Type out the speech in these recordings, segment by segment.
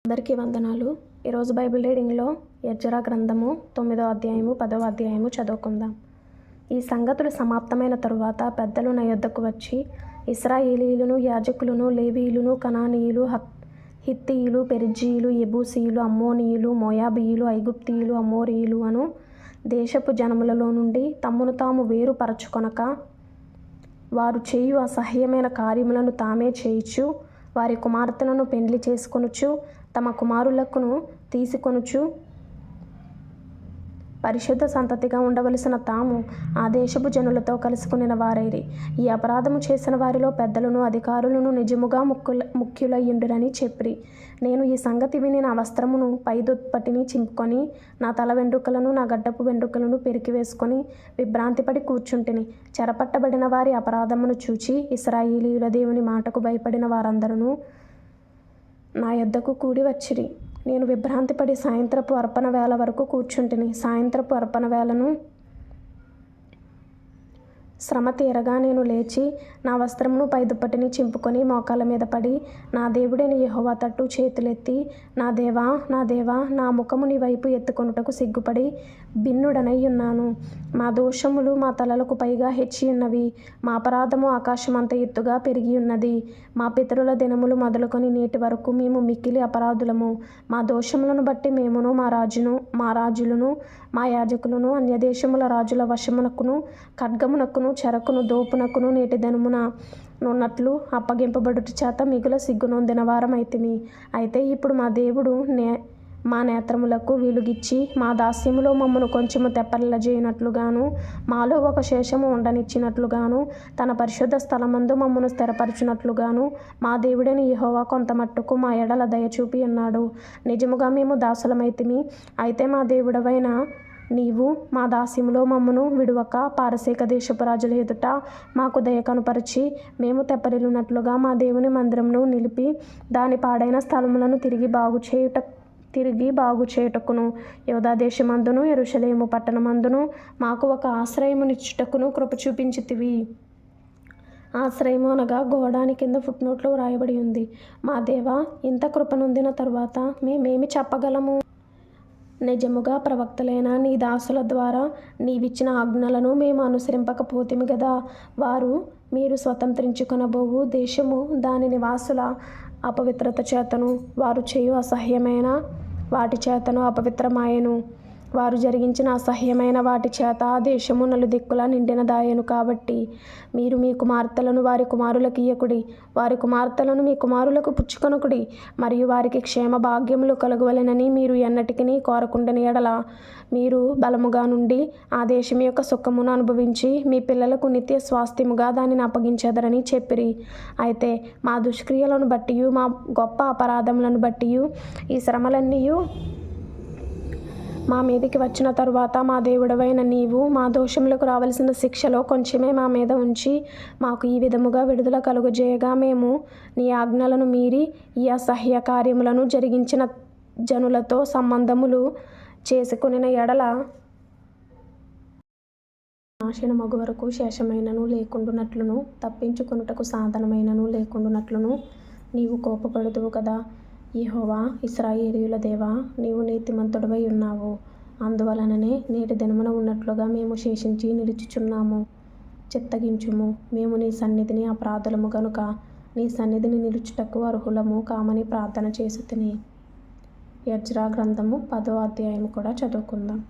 అందరికీ వందనాలు. ఈరోజు బైబిల్ రీడింగ్లో ఎజ్రా గ్రంథము 9వ అధ్యాయము 10వ అధ్యాయము చదువుకుందాం. ఈ సంగతులు సమాప్తమైన తరువాత పెద్దలు నా యొద్దకు వచ్చి, ఇశ్రాయేలీయులను, యాజకులను, లేవీయులను, కనానీయులు, హిత్తీయులు, పెరిజ్జీయులు, యెబూసీయులు, అమ్మోనీయులు, మోయాబీయులు, ఐగుప్తీయులు, అమోరీయులు అను దేశపు జనములలో నుండి తమ్మును తాము వేరుపరచుకొనక వారు చేయు అసహ్యమైన కార్యములను తామే చేయుచు, వారి కుమార్తెలను పెండ్లి చేసుకొనుచు, తమ కుమారులకును తీసుకొనుచు, పరిశుద్ధ సంతతిగా ఉండవలసిన తాము ఆ దేశపు జనులతో కలుసుకునిన వారైరి. ఈ అపరాధము చేసిన వారిలో పెద్దలను అధికారులను నిజముగా ముఖ్యులయ్యుండురని చెప్పిరి. నేను ఈ సంగతి విని నా వస్త్రమును పై దుప్పటిని చింపుకొని, నా తల వెంట్రుకలను, నా గడ్డపు వెంట్రుకలను పెరికివేసుకొని విభ్రాంతిపడి కూర్చుంటిని. చెరపట్టబడిన వారి అపరాధమును చూచి ఇశ్రాయేలీయుల దేవుని మాటకు భయపడిన వారందరూ నా యొద్దకు కూడి వచ్చిరి. నేను విభ్రాంతిపడి సాయంత్రపు అర్పణ వేళ వరకు కూర్చుంటిని. సాయంత్రపు అర్పణ వేళను శ్రమ తీరగా నేను లేచి నా వస్త్రమును పై దుప్పటిని చింపుకొని మోకాళ్ళ మీద పడి, నా దేవుడైన యెహోవా తట్టు చేతులెత్తి, నా దేవా, నా దేవా, నా ముఖము నీ వైపు ఎత్తుకొనుటకు సిగ్గుపడి భిన్నుడనై ఉన్నాను. మా దోషములు మా తలలకు పైగా హెచ్చి ఉన్నవి. మా అపరాధము ఆకాశమంత ఎత్తుగా పెరిగి ఉన్నది. మా పితరుల దినములు మొదలుకొని నేటి వరకు మేము మిక్కిలి అపరాధులము. మా దోషములను బట్టి మేమును, మా రాజులను, మా యాజకులను అన్యదేశముల రాజుల వశమునకును, ఖడ్గమునకును, చెరకును, దోపునకును నేటి దినమున నున్నట్లు అప్పగింపబడుట చేత మిగుల సిగ్గునొందిన వారమైతిమి. అయితే ఇప్పుడు మా దేవుడు మా నేత్రములకు వెలుగిచ్చి, మా దాస్యములో మమ్మను కొంచెము తెప్పరిల్లజేయునట్లుగాను, మాలో ఒక శేషము ఉండనిచ్చినట్లుగాను, తన పరిశుద్ధ స్థలమందు మమ్మను స్థిరపరచునట్లుగాను మా దేవుడైన యెహోవా కొంత మట్టుకు మా ఎడల దయచూపి ఉన్నాడు. నిజముగా మేము దాసులమైతిమి. అయితే మా దేవుడవైన నీవు మా దాస్యములో మమ్మను విడువక పారసీక దేశపు రాజుల ఎదుట మాకు దయ కనుపరచి, మేము తెప్పరిల్లునట్లుగా మా దేవుని మందిరమును నిలిపి దాని పాడైన స్థలములను తిరిగి బాగు చేయుటకును, యూదా దేశమందును యెరూషలేము పట్టణమందును మాకు ఒక ఆశ్రయమునిచ్చుటకును కృప చూపించితివి. ఆశ్రయము అనగా గోడాని కింద ఫుట్నోట్లో వ్రాయబడి ఉంది. మా దేవా, ఇంత కృపనొందిన తరువాత మేమేమి చెప్పగలము? నిజముగా ప్రవక్తలైన నీ దాసుల ద్వారా నీవిచ్చిన ఆజ్ఞలను మేము అనుసరింపకపోతిమి గదా. వారు మీరు స్వతంత్రించుకొనబోవు దేశము దాని నివాసుల అపవిత్రత చేతను, వారు చేయు అసహ్యమైన వాటి చేతను అపవిత్రమాయెను. వారు జరిగించిన అసహ్యమైన వాటి చేత ఆ దేశము నలుదిక్కులా నిండినదాయెను. కాబట్టి మీరు మీ కుమార్తెలను వారి కుమారులకు ఇయ్యకుడి, వారి కుమార్తెలను మీ కుమారులకు పుచ్చుకొనకుడి. మరియు వారికి క్షేమ భాగ్యములు కలుగవలెనని మీరు ఎన్నటికినీ కోరకుండని ఎడల మీరు బలముగా నుండి ఆ దేశం యొక్క సుఖమును అనుభవించి మీ పిల్లలకు నిత్య స్వాస్థ్యముగా దానిని అప్పగించెదరని చెప్పిరి. అయితే మా దుష్క్రియలను బట్టియు మా గొప్ప అపరాధములను బట్టియు ఈ శ్రమలన్నీయు మా మీదికి వచ్చిన తరువాత మా దేవుడవైన నీవు మా దోషములకు రావలసిన శిక్షలో కొంచెమే మా మీద ఉంచి మాకు ఈ విధముగా విడుదల కలుగజేయగా, మేము నీ ఆజ్ఞలను మీరి ఈ అసహ్య కార్యములను జరిగించిన జనులతో సంబంధములు చేసుకొనిన ఎడల నాశనమగు వరకు శేషమైనను లేకుండునట్లును, తప్పించుకొనుటకు సాధనమైనను లేకుండునట్లును నీవు కోపపడుదువు కదా. యెహోవా, ఇశ్రాయేలీయుల దేవా, నీవు నీతిమంతుడవై ఉన్నావు. అందువలననే నేటి దినమున ఉన్నట్లుగా మేము శేషించి నిలుచుచున్నాము. చిత్తగించుము. మేము నీ సన్నిధిని అపరాధులము గనుక నీ సన్నిధిని నిలుచుటకు అర్హులము కామని ప్రార్థన చేసితిని. ఎజ్రా గ్రంథము 10వ అధ్యాయము కూడా చదువుకుందాం.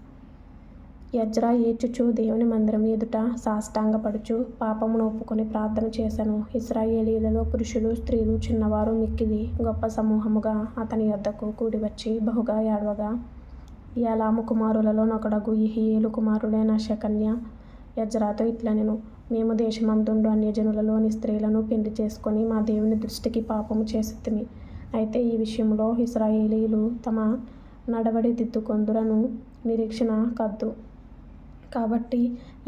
ఎజ్రా ఏడ్చుచు దేవుని మందిరం ఎదుట సాష్టాంగపడుచు పాపమును ఒప్పుకొని ప్రార్థన చేసెను. ఇశ్రాయేలీయులలో పురుషులు, స్త్రీలు, చిన్నవారు మిక్కిలి గొప్ప సమూహముగా అతని యొద్దకు కూడివచ్చి బహుగా ఏడవగా, ఏలాము కుమారులలో నొకడగు యెహీయేలు కుమారుడైన షెకన్యా ఎజ్రాతో ఇట్లనెను: మేము దేశమందుండు అన్యజనులలోని స్త్రీలను పెండ్లి చేసుకొని మా దేవుని దృష్టికి పాపము చేసితిమి. అయితే ఈ విషయంలో ఇశ్రాయేలీయులు తమ నడవడి దిద్దుకొందురను నిరీక్షణ కద్దు. కాబట్టి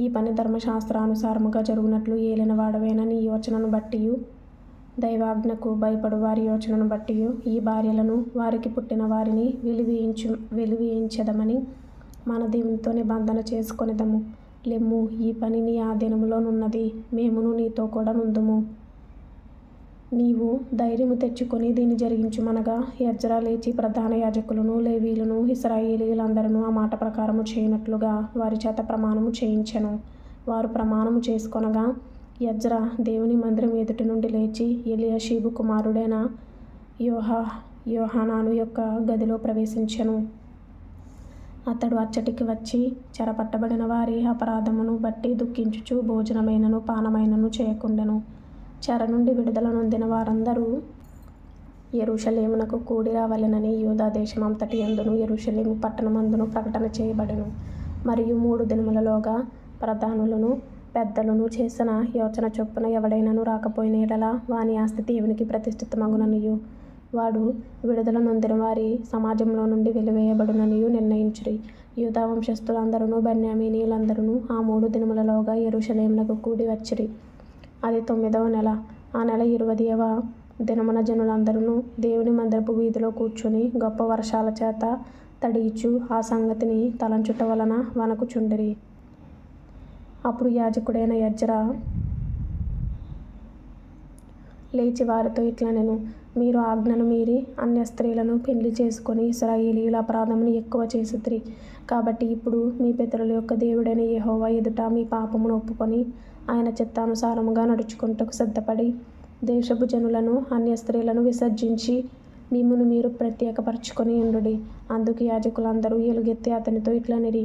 ఈ పని ధర్మశాస్త్రానుసారముగా జరుగునట్లు ఏలిన వాడవైన నీ యోచనను బట్టియు, దైవాజ్ఞకు భయపడు వారి యోచనను బట్టియు ఈ భార్యలను వారికి పుట్టిన వారిని వెలివేయించెదమని మన దేవునితో నిబంధన చేసుకొనిదము. లెమ్ము, ఈ పని నీ ఆధీనములోనున్నది. మేమును నీతో కూడా నుందుము. నీవు ధైర్యము తెచ్చుకొని దీన్ని జరిగించుమనగా ఎజ్రా లేచి ప్రధాన యాజకులను, లేవీయులను, ఇశ్రాయేలీయులందరూ ఆ మాట ప్రకారము చేయనట్లుగా వారి చేత ప్రమాణము చేయించెను. వారు ప్రమాణము చేసుకొనగా ఎజ్రా దేవుని మందిరం ఎదుటి నుండి లేచి ఎలీయాషీబు కుమారుడైన యోహానాను యొక్క గదిలో ప్రవేశించెను. అతడు అచ్చటికి వచ్చి చెరపట్టబడిన వారి అపరాధమును బట్టి దుఃఖించుచు భోజనమైనను పానమైనను చేయకుండెను. చెర నుండి విడుదల నొందిన వారందరూ యెరూషలేమునకు కూడి రావలెనని యూదా దేశమంతటి యందును యెరూషలేము పట్టణమందును ప్రకటన చేయబడెను. మరియు 3 దినములలోగా ప్రధానులను పెద్దలను చేసిన యోచన చొప్పున ఎవడైనను రాకపోయిన యెడల వాని ఆస్తి దేవునికి ప్రతిష్ఠితమగుననియు వాడు విడుదల నొందిన వారి సమాజంలో నుండి వెలివేయబడుననియు నిర్ణయించిరి. యూదా వంశస్థులందరూ బెన్యామీనీయులందరూ ఆ 3 దినములలోగా యెరూషలేమునకు కూడి వచ్చిరి. అది 9వ నెల. ఆ నెల 20వ దినమున జనులందరూ దేవుని మందిరపు వీధిలో కూర్చుని గొప్ప వర్షాల చేత తడియిచు ఆ సంగతిని తలంచుట వలన వణకుచుండిరి. అప్పుడు యాజకుడైన ఎజ్రా లేచి వారితో ఇట్లనెను, మీరు ఆజ్ఞను మీరి అన్య స్త్రీలను పెండ్లి చేసుకొని ఇశ్రాయేలీయుల అపరాధమును ఎక్కువ చేసిరి. కాబట్టి ఇప్పుడు మీ పితరుల యొక్క దేవుడైన యెహోవా ఎదుట మీ పాపమును ఒప్పుకొని ఆయన చిత్తానుసారముగా నడుచుకొనుటకు సిద్ధపడి దేశపు జనులను అన్య స్త్రీలను విసర్జించి మిమ్మును మీరు ప్రత్యేకపరచుకొని ఉండుడి. అందుకు యాజకులందరూ ఎలుగెత్తి అతనితో ఇట్లనిరి,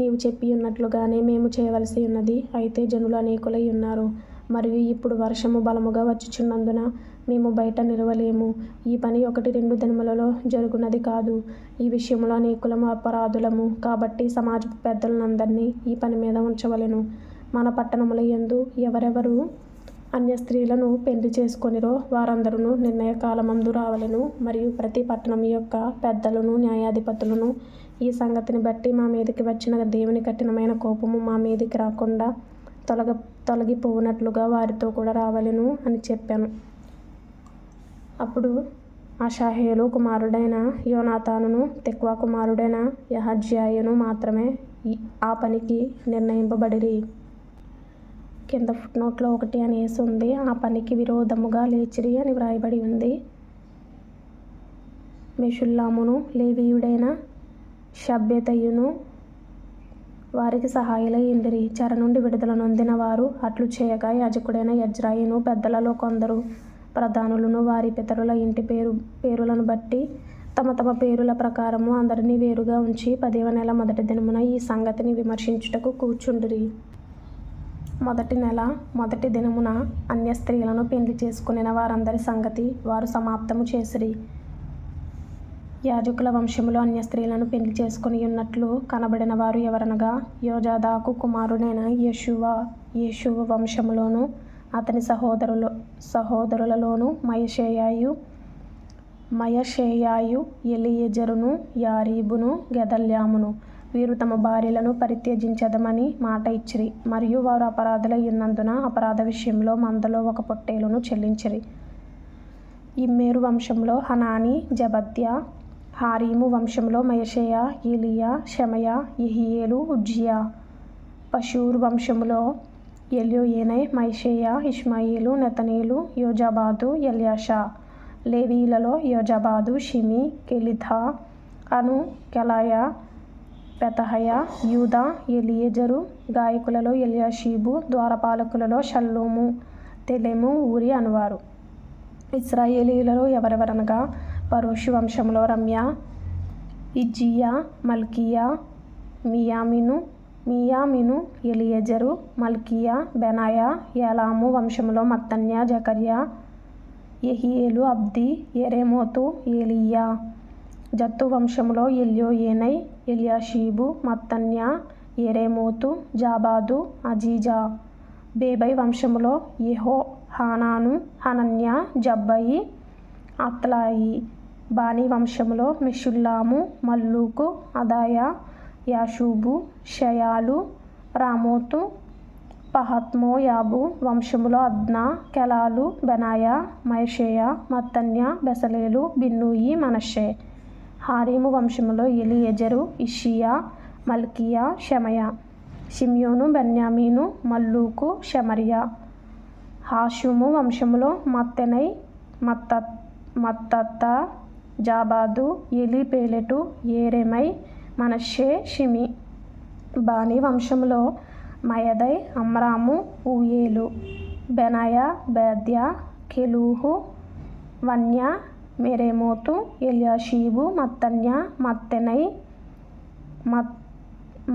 నీవు చెప్పి ఉన్నట్లుగానే మేము చేయవలసి ఉన్నది. అయితే జనులు అనేకులై ఉన్నారు, మరియు ఇప్పుడు వర్షము బలముగా వచ్చుచున్నందున మేము బయట నిలవలేము. ఈ పని 1-2 దినములలో జరుగునది కాదు. ఈ విషయంలో అనేకులము అపరాధులము. కాబట్టి సమాజపు పెద్దలందరినీ ఈ పని మీద ఉంచవలెను. మన పట్టణముల యందు ఎవరెవరు అన్య స్త్రీలను పెండ్లి చేసుకొనిరో వారందరూ నిర్ణయకాలమందు రావలెను. మరియు ప్రతి పట్టణం యొక్క పెద్దలను, న్యాయాధిపతులను ఈ సంగతిని బట్టి మా మీదికి వచ్చిన దేవుని కఠినమైన కోపము మా మీదికి రాకుండా తొలగిపోవునట్లుగా వారితో కూడా రావలెను అని చెప్పాను. అప్పుడు అషాహేలు కుమారుడైన యోనాతానును, తెక్వా కుమారుడైన యహజ్యాయును మాత్రమే ఆ పనికి నిర్ణయింపబడిరి. కింద ఫుట్నోట్లో 1 అని వేసి ఉంది. ఆ పనికి విరోధముగా లేచిరి అని వ్రాయబడి ఉంది. మెషుల్లామును, లేవీయుడైన షబ్బెతయును వారికి సహాయులై ఉండిరి. చెర నుండి విడుదల నొందిన వారు అట్లు చేయగా యాజకుడైన ఎజ్రాయును పెద్దలలో కొందరు ప్రధానులను వారి పితరుల ఇంటి పేరులను బట్టి తమ తమ పేరుల ప్రకారము అందరినీ వేరుగా ఉంచి 10వ నెల మొదటి దినమున ఈ సంగతిని విమర్శించుటకు కూర్చుండిరి. మొదటి నెల మొదటి దినమున అన్య స్త్రీలను పెండ్లి చేసుకొనిన వారందరి సంగతి వారు సమాప్తము చేసిరి. యాజకుల వంశములో అన్య స్త్రీలను పెండ్లి చేసుకొని ఉన్నట్లు కనబడిన వారు ఎవరనగా యోజాదాకు కుమారుడైన యేషూవ వంశములోను అతని సహోదరులలోను మయషేయాయు, ఎలీయెజరును, యారీబును, గెదల్యామును. వీరు తమ భార్యలను పరిత్యజించెదమని మాట ఇచ్చిరి. మరియు వారు అపరాధులై ఉన్నందున అపరాధ విషయంలో మందలో 1 పొట్టేలును చెల్లించిరి. ఇమ్మేరు వంశంలో హనాని, జబద్యా. హారీము వంశంలో మయషేయా, ఈలియా, షెమయా, యెహీయేలు, ఉజ్జియా. పషూరు వంశములో ఎల్యోయేనై, మయషేయా, ఇష్మాయేలు, నెతనేలు, యోజాబాదు, ఎల్యాషా. లేవీయులలో యోజాబాదు, షిమి, కెలిథా, అను, కెలాయా, పెతహయా, యూదా, ఎలీయెజరు. గాయకులలో ఎల్యాషీబు, ద్వారపాలకులలో షల్లూము, తెలెము, ఊరి అనువారు. ఇశ్రాయేలీయులలో ఎవరెవరనగా పరోషు వంశంలో రమ్యా, ఇజ్జియా, మల్కీయా, మియామిను, ఎలీయెజరు, మల్కీయా, బెనాయా. ఏలాము వంశంలో మత్తన్యా, జకర్యా, యెహీయేలు, అబ్ది, యెరేమోతు, ఏలీయా. జత్తు వంశంలో ఎల్యోయేనై, ఎల్యాషీబు, మత్తన్యా, యెరేమోతు, జాబాదు, అజీజా. బేబై వంశములో యెహోహానాను, హనన్యా, జబ్బయి, అత్లాయి. బానీ వంశములో మెషుల్లాము, మల్లూకు, అదాయా, యాషూబు, షయాలు, రామోతు. పహత్మోయాబు వంశములో అద్నా, కెలాలు, బెనాయా, మయషేయా, మత్తన్యా, బెసలేలు, బిన్నూయి, మనష్షే. హారీము వంశములో ఎలీయెజరు, ఇష్షియా, మల్కీయా, షెమయా. షిమ్యోను, బెన్యామీను, మల్లూకు, షెమర్యా. హాషుము వంశములో మత్తెనై, మత్తత్త, జాబాదు, ఎలీపేలెటు, ఏరెమై, మనష్షే, షిమి. బానీ వంశములో మయదై, అమ్రాము, ఊయేలు, బెనాయ, బేద్య, కెలూహు, వన్య, మెరేమోతు, ఎల్యాషీబు,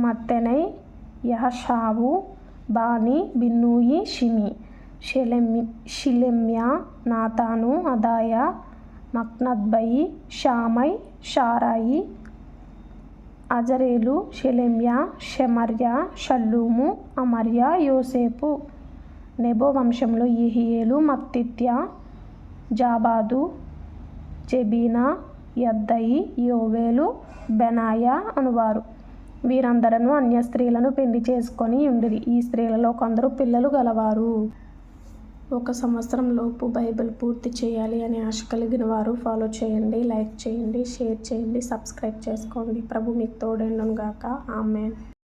మత్తెనై, యహషావు, బానీ, బిన్నూయి, షిమి. షిలెమ్యా, నాతాను, అదాయ, మక్నద్బయి, షామై, షారాయి, అజరేలు, షెలెమ్యా, షెమర్య, షల్లూము, అమర్య, యోసేపు. నెబో వంశంలో యెహీయేలు, మత్తిత్య, జాబాదు, జెబీనా, యద్దయి, యోవేలు, బెనాయ అనువారు. వీరందరూ అన్య స్త్రీలను పెళ్లి చేసుకొని ఉండిరి. ఈ స్త్రీలలో కొందరు పిల్లలు గలవారు. 1 సంవత్సరంలోపు బైబిల్ పూర్తి చేయాలి అనే ఆశ కలిగిన వారు ఫాలో చేయండి, లైక్ చేయండి, షేర్ చేయండి, సబ్స్క్రైబ్ చేసుకోండి. ప్రభు మీకు తోడైండును గాక. ఆమేన్.